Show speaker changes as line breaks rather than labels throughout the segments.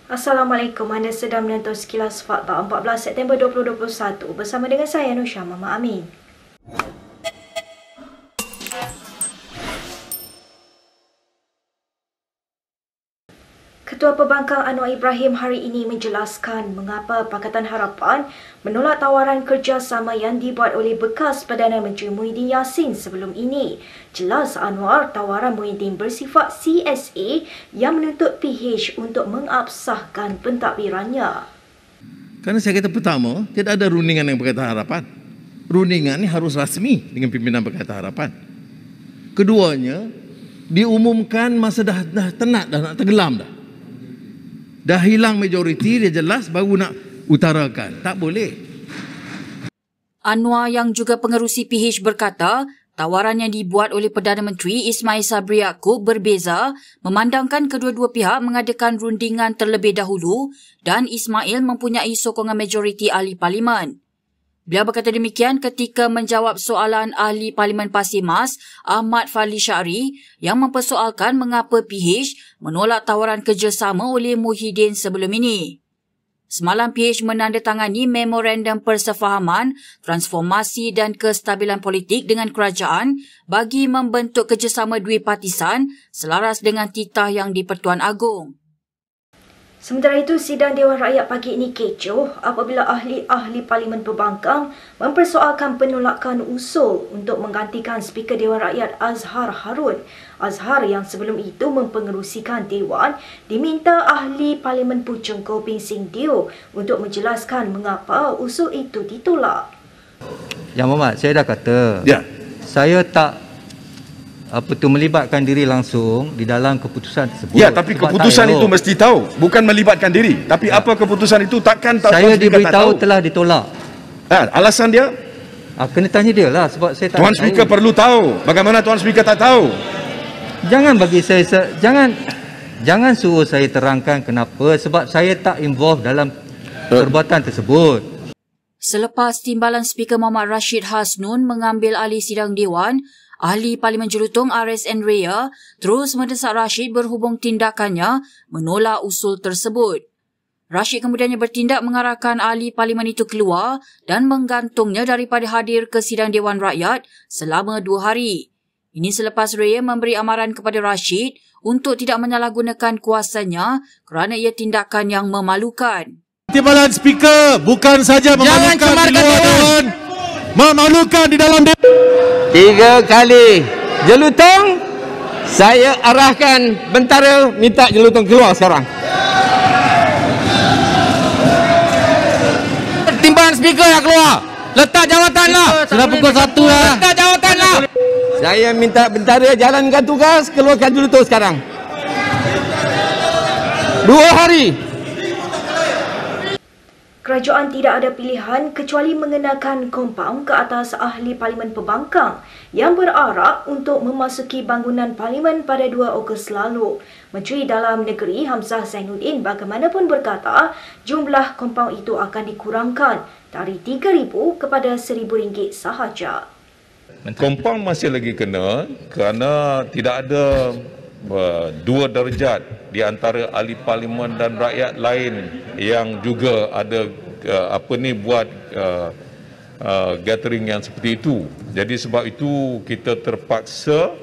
Assalamualaikum, anda sedang menonton Sekilas Fakta 14 September 2021 bersama dengan saya Nusha Mama Amin. Ketua Pembangkang Anwar Ibrahim hari ini menjelaskan mengapa Pakatan Harapan menolak tawaran kerjasama yang dibuat oleh bekas Perdana Menteri Muhyiddin Yassin sebelum ini. Jelas Anwar, tawaran Muhyiddin bersifat CSA yang menuntut PH untuk mengabsahkan pentadbirannya.
Karena saya kata pertama, tidak ada rundingan dengan Pakatan Harapan. Rundingan ini harus rasmi dengan pimpinan Pakatan Harapan. Keduanya, diumumkan masa dah tenat, dah nak tenggelam dah. Dah hilang majoriti, dia jelas baru nak utarakan. Tak boleh.
Anwar yang juga pengerusi PH berkata, tawaran yang dibuat oleh Perdana Menteri Ismail Sabri Yaakob berbeza memandangkan kedua-dua pihak mengadakan rundingan terlebih dahulu dan Ismail mempunyai sokongan majoriti ahli parlimen. Beliau berkata demikian ketika menjawab soalan ahli Parlimen Pasir Mas Ahmad Fadli Syari yang mempersoalkan mengapa PH menolak tawaran kerjasama oleh Muhyiddin sebelum ini. Semalam PH menandatangani Memorandum Persefahaman, Transformasi dan Kestabilan Politik dengan kerajaan bagi membentuk kerjasama dwipartisan selaras dengan titah yang di-Pertuan Agong.
Sementara itu, sidang Dewan Rakyat pagi ini kecoh apabila ahli-ahli Parlimen Pembangkang mempersoalkan penolakan usul untuk menggantikan Speaker Dewan Rakyat Azhar Harun. Azhar yang sebelum itu mempengerusikan Dewan diminta ahli Parlimen Puchong Koh Ping Sing Deo untuk menjelaskan mengapa usul itu ditolak.
Yang Muhammad, saya dah kata, saya tak melibatkan diri langsung di dalam keputusan tersebut.
Ya, tapi keputusan itu mesti tahu, bukan melibatkan diri. Tapi apa keputusan itu takkan tak
saya diberitahu telah ditolak.
Alasan dia?
Kena tanya dia lah sebab saya tak
Tuan Speaker perlu tahu. Bagaimana Tuan Speaker tak tahu?
Jangan bagi saya jangan suruh saya terangkan kenapa, sebab saya tak involve dalam perbuatan tersebut.
Selepas timbalan Speaker Muhammad Rashid Hasnun mengambil alih sidang Dewan, ahli Parlimen Jelutong RSN Raya terus mendesak Rashid berhubung tindakannya menolak usul tersebut. Rashid kemudiannya bertindak mengarahkan ahli Parlimen itu keluar dan menggantungnya daripada hadir ke sidang Dewan Rakyat selama 2 hari. Ini selepas Raya memberi amaran kepada Rashid untuk tidak menyalahgunakan kuasanya kerana ia tindakan yang memalukan.
Timbalan Speaker bukan saja memalukan di luar Dewan, memalukan di dalam Dewan.
3 kali Jelutong, saya arahkan bentara minta Jelutong keluar sekarang. Timbalan Speaker yang keluar. Letak jawatan lah.
Sudah pukul 1 lah.
Letak jawatan lah. Saya minta bentara jalankan tugas, keluarkan Jelutong sekarang. 2 hari.
Kerajaan tidak ada pilihan kecuali mengenakan kompaun ke atas ahli Parlimen Pembangkang yang berarak untuk memasuki bangunan Parlimen pada 2 Ogos lalu. Menteri Dalam Negeri Hamzah Zainuddin bagaimanapun berkata jumlah kompaun itu akan dikurangkan dari RM3,000 kepada RM1,000 sahaja.
Kompaun masih lagi kena kerana tidak ada 2 darjat di antara ahli parlimen dan rakyat lain yang juga ada buat gathering yang seperti itu. Jadi sebab itu kita terpaksa,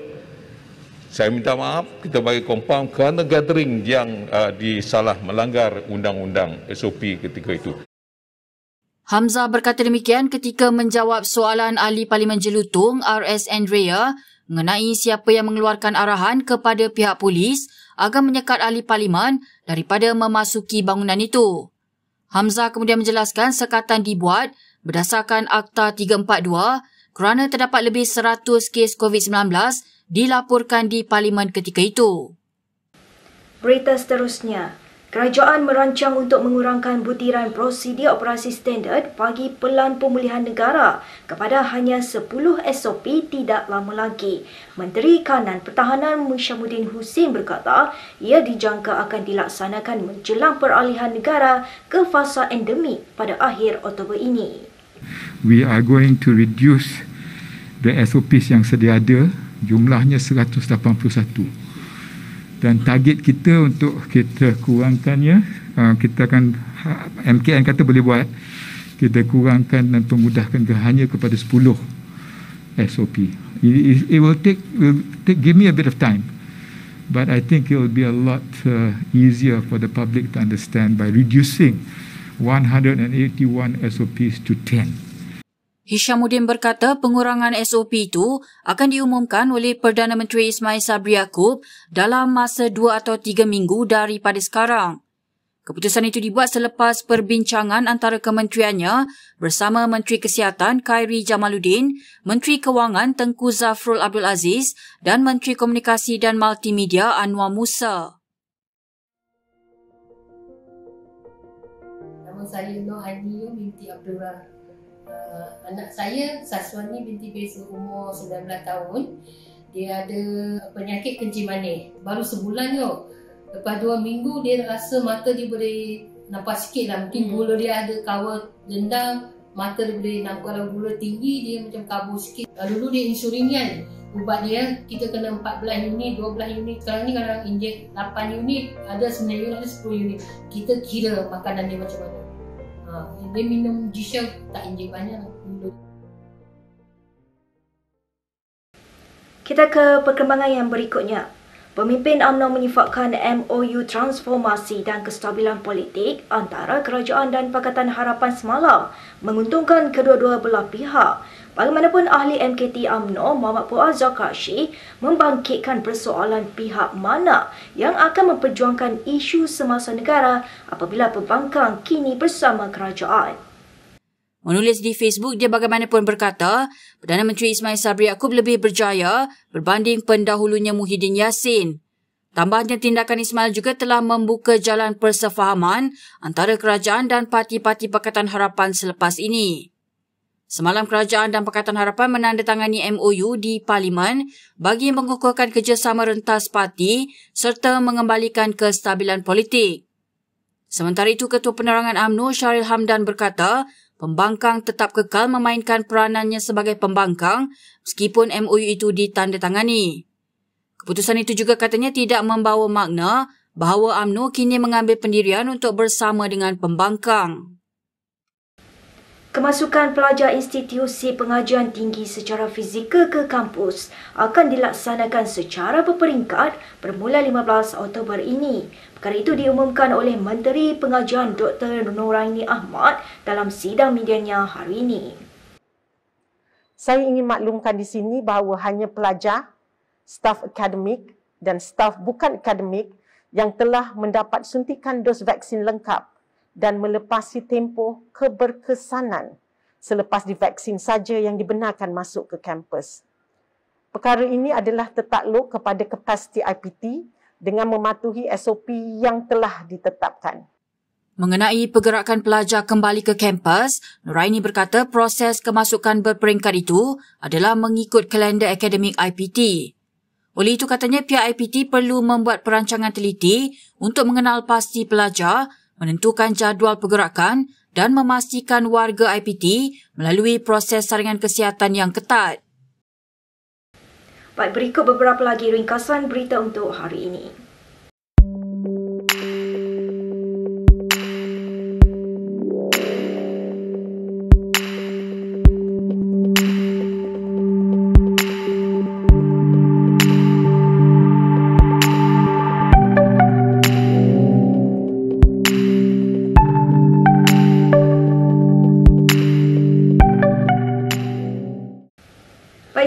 saya minta maaf, kita bagi kompaun kerana gathering yang disalah melanggar undang-undang SOP ketika itu.
Hamzah berkata demikian ketika menjawab soalan ahli Parlimen Jelutong RSN Raya mengenai siapa yang mengeluarkan arahan kepada pihak polis agar menyekat ahli parlimen daripada memasuki bangunan itu. Hamzah kemudian menjelaskan sekatan dibuat berdasarkan Akta 342 kerana terdapat lebih 100 kes COVID-19 dilaporkan di parlimen ketika itu.
Berita seterusnya. Kerajaan merancang untuk mengurangkan butiran prosedur operasi standard bagi Pelan Pemulihan Negara kepada hanya 10 SOP tidak lama lagi. Menteri Kanan Pertahanan Musyamuddin Hussein berkata ia dijangka akan dilaksanakan menjelang peralihan negara ke fasa endemik pada akhir Oktober ini.
We are going to reduce the SOPs yang sedia ada, jumlahnya 181. Dan target kita untuk kita kurangkannya kita kan MKN kata boleh buat, kita kurangkan dan pemudahkan hanya kepada 10 SOP. It will give me a bit of time, but I think it will be a lot easier for the public to understand by reducing 181 SOPs to 10.
Hishamuddin berkata pengurangan SOP itu akan diumumkan oleh Perdana Menteri Ismail Sabri Yaakob dalam masa 2 atau 3 minggu daripada sekarang. Keputusan itu dibuat selepas perbincangan antara kementeriannya bersama Menteri Kesihatan Khairi Jamaluddin, Menteri Kewangan Tengku Zafrul Abdul Aziz dan Menteri Komunikasi dan Multimedia Anwar Musa.
Nama saya Nur Aini binti Abdullah. Anak saya Saswani binti Besa umur 19 tahun. Dia ada penyakit kencing manis. Baru sebulan tu. Lepas 2 minggu dia rasa mata dia boleh nampak sikit lah. Mungkin gula dia ada kawal dendam. Mata dia boleh nampak, kalau gula tinggi dia macam kabur sikit. Dulu dia insulin kan. Ubat dia kita kena 14 unit, 12 unit. Sekarang ni kalau injek 8 unit, ada 9 unit, ada 10 unit. Kita kira makanan dia macam mana. Dia minum G-Shell tak injek banyak dulu.
Kita ke perkembangan yang berikutnya. Pemimpin UMNO menyifatkan MOU transformasi dan kestabilan politik antara kerajaan dan Pakatan Harapan semalam menguntungkan kedua-dua belah pihak. Bagaimanapun ahli MKT UMNO Muhammad Fuad Zakarshi membangkitkan persoalan pihak mana yang akan memperjuangkan isu semasa negara apabila pembangkang kini bersama kerajaan.
Menulis di Facebook, dia bagaimanapun berkata, Perdana Menteri Ismail Sabri Yaakob lebih berjaya berbanding pendahulunya Muhyiddin Yassin. Tambahnya, tindakan Ismail juga telah membuka jalan persefahaman antara kerajaan dan parti-parti Pakatan Harapan selepas ini. Semalam, kerajaan dan Pakatan Harapan menandatangani MOU di Parlimen bagi mengukuhkan kerjasama rentas parti serta mengembalikan kestabilan politik. Sementara itu, Ketua Penerangan UMNO Syahril Hamdan berkata, pembangkang tetap kekal memainkan peranannya sebagai pembangkang meskipun MOU itu ditandatangani. Keputusan itu juga katanya tidak membawa makna bahawa UMNO kini mengambil pendirian untuk bersama dengan pembangkang.
Kemasukan pelajar institusi pengajian tinggi secara fizikal ke kampus akan dilaksanakan secara berperingkat bermula 15 Oktober ini. Perkara itu diumumkan oleh Menteri Pengajian Dr. Noraini Ahmad dalam sidang medianya hari ini.
Saya ingin maklumkan di sini bahawa hanya pelajar, staf akademik dan staf bukan akademik yang telah mendapat suntikan dos vaksin lengkap dan melepasi tempoh keberkesanan selepas divaksin saja yang dibenarkan masuk ke kampus. Perkara ini adalah tertakluk kepada kapasiti IPT dengan mematuhi SOP yang telah ditetapkan.
Mengenai pergerakan pelajar kembali ke kampus, Noraini berkata proses kemasukan berperingkat itu adalah mengikut kalender akademik IPT. Oleh itu katanya pihak IPT perlu membuat perancangan teliti untuk mengenal pasti pelajar, menentukan jadual pergerakan dan memastikan warga IPT melalui proses saringan kesihatan yang ketat.
Baik, berikut beberapa lagi ringkasan berita untuk hari ini.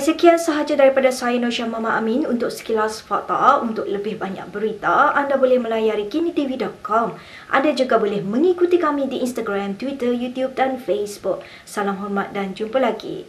Sekian sahaja daripada saya Nur Syah Mama Amin untuk sekilas fakta. Untuk lebih banyak berita, anda boleh melayari kinitv.com. Anda juga boleh mengikuti kami di Instagram, Twitter, YouTube dan Facebook. Salam hormat dan jumpa lagi.